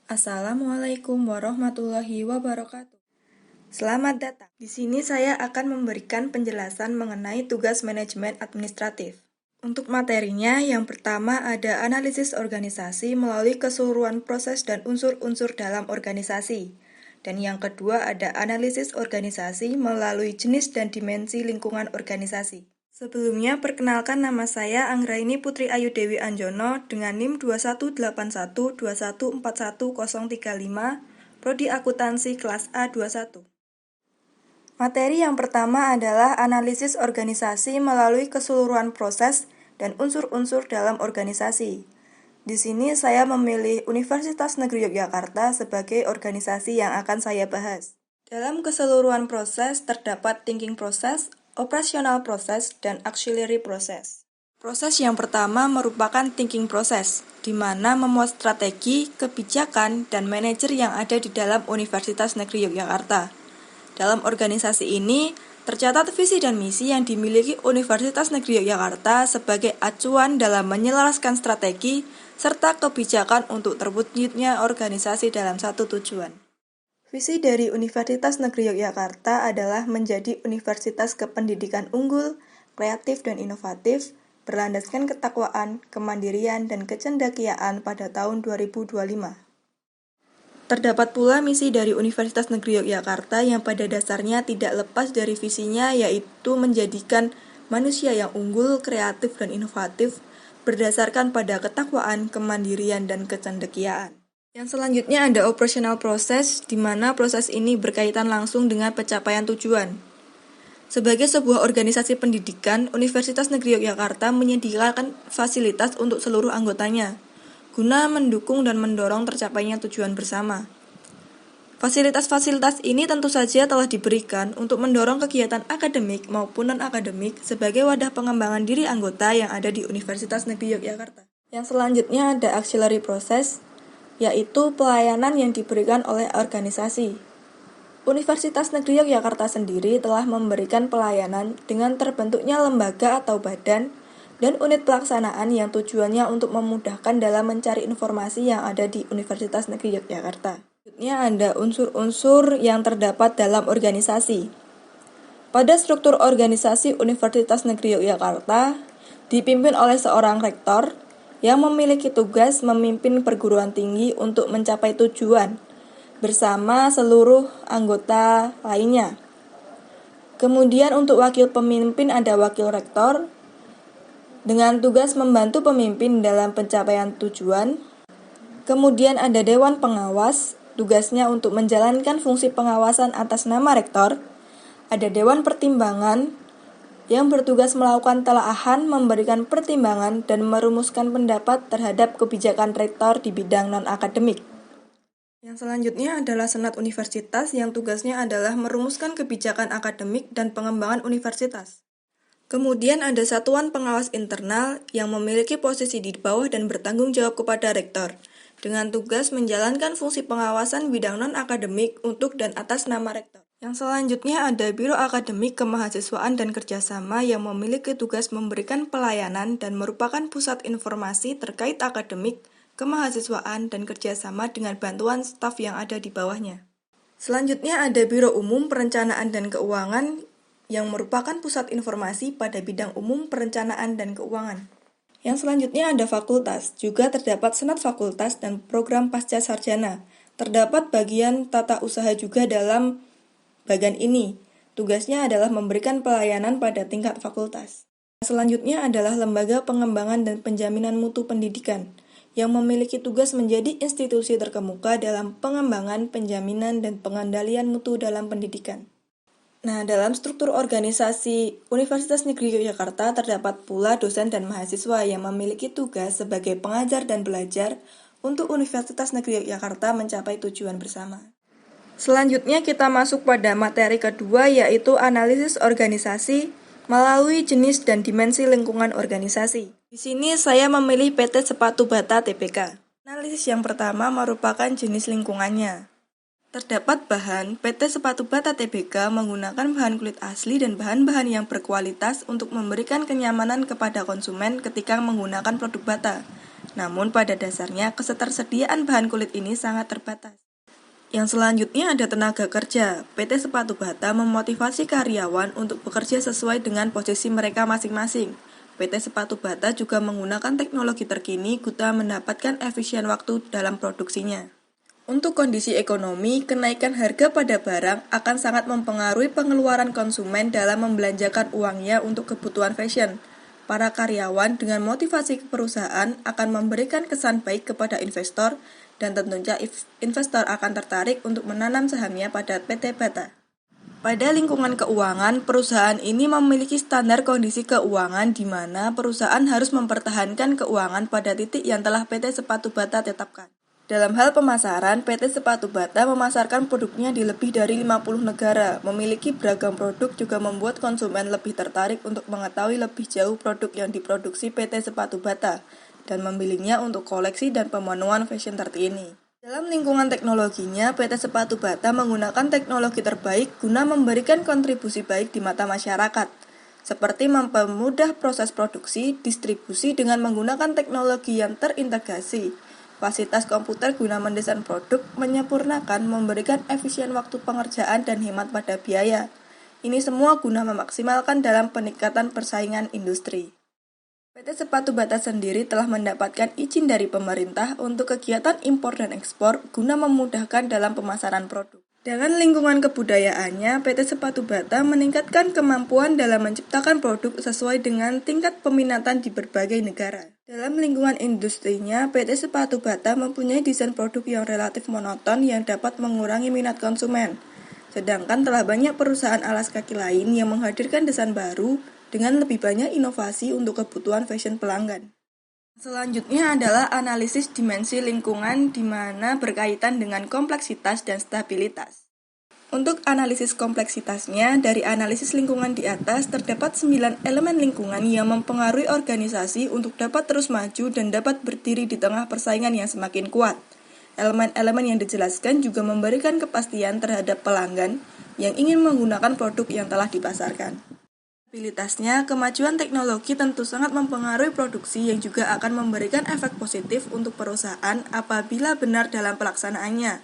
Assalamualaikum warahmatullahi wabarakatuh. Selamat datang. Di sini saya akan memberikan penjelasan mengenai tugas manajemen administratif. Untuk materinya, yang pertama ada analisis organisasi melalui keseluruhan proses dan unsur-unsur dalam organisasi. Dan yang kedua ada analisis organisasi melalui jenis dan dimensi lingkungan organisasi. Sebelumnya, perkenalkan nama saya Anggraini Putri Ayu Dewi Anjono dengan NIM 218121411035, Prodi Akuntansi kelas A21. Materi yang pertama adalah analisis organisasi melalui keseluruhan proses dan unsur-unsur dalam organisasi. Di sini saya memilih Universitas Negeri Yogyakarta sebagai organisasi yang akan saya bahas. Dalam keseluruhan proses terdapat thinking process, operational process, dan auxiliary process. Proses yang pertama merupakan thinking process, di mana memuat strategi, kebijakan, dan manajer yang ada di dalam Universitas Negeri Yogyakarta. Dalam organisasi ini, tercatat visi dan misi yang dimiliki Universitas Negeri Yogyakarta sebagai acuan dalam menyelaraskan strategi serta kebijakan untuk terwujudnya organisasi dalam satu tujuan. Visi dari Universitas Negeri Yogyakarta adalah menjadi universitas kependidikan unggul, kreatif dan inovatif, berlandaskan ketakwaan, kemandirian, dan kecendekiaan pada tahun 2025. Terdapat pula misi dari Universitas Negeri Yogyakarta yang pada dasarnya tidak lepas dari visinya, yaitu menjadikan manusia yang unggul, kreatif, dan inovatif berdasarkan pada ketakwaan, kemandirian, dan kecendekiaan. Yang selanjutnya ada operational process, di mana proses ini berkaitan langsung dengan pencapaian tujuan. Sebagai sebuah organisasi pendidikan, Universitas Negeri Yogyakarta menyediakan fasilitas untuk seluruh anggotanya, guna mendukung dan mendorong tercapainya tujuan bersama. Fasilitas-fasilitas ini tentu saja telah diberikan untuk mendorong kegiatan akademik maupun non-akademik sebagai wadah pengembangan diri anggota yang ada di Universitas Negeri Yogyakarta. Yang selanjutnya ada auxiliary process, yaitu pelayanan yang diberikan oleh organisasi. Universitas Negeri Yogyakarta sendiri telah memberikan pelayanan dengan terbentuknya lembaga atau badan dan unit pelaksanaan yang tujuannya untuk memudahkan dalam mencari informasi yang ada di Universitas Negeri Yogyakarta. Selanjutnya ada unsur-unsur yang terdapat dalam organisasi. Pada struktur organisasi Universitas Negeri Yogyakarta dipimpin oleh seorang rektor yang memiliki tugas memimpin perguruan tinggi untuk mencapai tujuan bersama seluruh anggota lainnya. Kemudian untuk wakil pemimpin ada wakil rektor dengan tugas membantu pemimpin dalam pencapaian tujuan. Kemudian ada dewan pengawas, tugasnya untuk menjalankan fungsi pengawasan atas nama rektor. Ada dewan pertimbangan yang bertugas melakukan telaahan, memberikan pertimbangan, dan merumuskan pendapat terhadap kebijakan rektor di bidang non-akademik. Yang selanjutnya adalah Senat Universitas yang tugasnya adalah merumuskan kebijakan akademik dan pengembangan universitas. Kemudian ada Satuan Pengawas Internal yang memiliki posisi di bawah dan bertanggung jawab kepada rektor, dengan tugas menjalankan fungsi pengawasan bidang non-akademik untuk dan atas nama rektor. Yang selanjutnya ada Biro Akademik Kemahasiswaan dan Kerjasama yang memiliki tugas memberikan pelayanan dan merupakan pusat informasi terkait akademik, kemahasiswaan, dan kerjasama dengan bantuan staf yang ada di bawahnya. Selanjutnya ada Biro Umum Perencanaan dan Keuangan yang merupakan pusat informasi pada bidang umum perencanaan dan keuangan. Yang selanjutnya ada fakultas, juga terdapat senat fakultas dan program pasca sarjana. Terdapat bagian tata usaha juga dalam bagian ini. Tugasnya adalah memberikan pelayanan pada tingkat fakultas. Selanjutnya adalah Lembaga Pengembangan dan Penjaminan Mutu Pendidikan, yang memiliki tugas menjadi institusi terkemuka dalam pengembangan, penjaminan, dan pengendalian mutu dalam pendidikan. Nah, dalam struktur organisasi Universitas Negeri Yogyakarta terdapat pula dosen dan mahasiswa yang memiliki tugas sebagai pengajar dan belajar untuk Universitas Negeri Yogyakarta mencapai tujuan bersama. Selanjutnya kita masuk pada materi kedua, yaitu analisis organisasi melalui jenis dan dimensi lingkungan organisasi. Di sini saya memilih PT Sepatu Bata Tbk. Analisis yang pertama merupakan jenis lingkungannya. Terdapat bahan, PT Sepatu Bata Tbk menggunakan bahan kulit asli dan bahan-bahan yang berkualitas untuk memberikan kenyamanan kepada konsumen ketika menggunakan produk bata. Namun pada dasarnya ketersediaan bahan kulit ini sangat terbatas. Yang selanjutnya ada tenaga kerja. PT Sepatu Bata memotivasi karyawan untuk bekerja sesuai dengan posisi mereka masing-masing. PT Sepatu Bata juga menggunakan teknologi terkini guna mendapatkan efisien waktu dalam produksinya. Untuk kondisi ekonomi, kenaikan harga pada barang akan sangat mempengaruhi pengeluaran konsumen dalam membelanjakan uangnya untuk kebutuhan fashion. Para karyawan dengan motivasi ke perusahaan akan memberikan kesan baik kepada investor dan tentunya investor akan tertarik untuk menanam sahamnya pada PT Bata. Pada lingkungan keuangan, perusahaan ini memiliki standar kondisi keuangan di mana perusahaan harus mempertahankan keuangan pada titik yang telah PT Sepatu Bata tetapkan. Dalam hal pemasaran, PT Sepatu Bata memasarkan produknya di lebih dari 50 negara. Memiliki beragam produk juga membuat konsumen lebih tertarik untuk mengetahui lebih jauh produk yang diproduksi PT Sepatu Bata dan membelinya untuk koleksi dan pemenuhan fashion terkini. Dalam lingkungan teknologinya, PT Sepatu Bata menggunakan teknologi terbaik guna memberikan kontribusi baik di mata masyarakat, seperti mempermudah proses produksi, distribusi dengan menggunakan teknologi yang terintegrasi, fasilitas komputer guna mendesain produk, menyempurnakan, memberikan efisien waktu pengerjaan dan hemat pada biaya. Ini semua guna memaksimalkan dalam peningkatan persaingan industri. PT Sepatu Bata sendiri telah mendapatkan izin dari pemerintah untuk kegiatan impor dan ekspor guna memudahkan dalam pemasaran produk. Dengan lingkungan kebudayaannya, PT Sepatu Bata meningkatkan kemampuan dalam menciptakan produk sesuai dengan tingkat peminatan di berbagai negara. Dalam lingkungan industrinya, PT Sepatu Bata mempunyai desain produk yang relatif monoton yang dapat mengurangi minat konsumen. Sedangkan telah banyak perusahaan alas kaki lain yang menghadirkan desain baru dengan lebih banyak inovasi untuk kebutuhan fashion pelanggan. Selanjutnya adalah analisis dimensi lingkungan di mana berkaitan dengan kompleksitas dan stabilitas. Untuk analisis kompleksitasnya, dari analisis lingkungan di atas terdapat 9 elemen lingkungan yang mempengaruhi organisasi untuk dapat terus maju dan dapat berdiri di tengah persaingan yang semakin kuat. Elemen-elemen yang dijelaskan juga memberikan kepastian terhadap pelanggan yang ingin menggunakan produk yang telah dipasarkan. Stabilitasnya, kemajuan teknologi tentu sangat mempengaruhi produksi yang juga akan memberikan efek positif untuk perusahaan apabila benar dalam pelaksanaannya.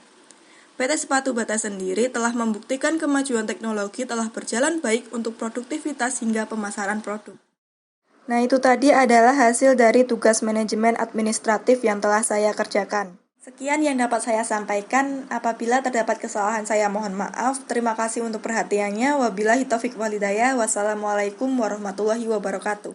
PT Sepatu Bata sendiri telah membuktikan kemajuan teknologi telah berjalan baik untuk produktivitas hingga pemasaran produk. Nah, itu tadi adalah hasil dari tugas manajemen administratif yang telah saya kerjakan. Sekian yang dapat saya sampaikan. Apabila terdapat kesalahan, saya mohon maaf. Terima kasih untuk perhatiannya. Wabillahi taufiq wal hidayah. Wassalamualaikum warahmatullahi wabarakatuh.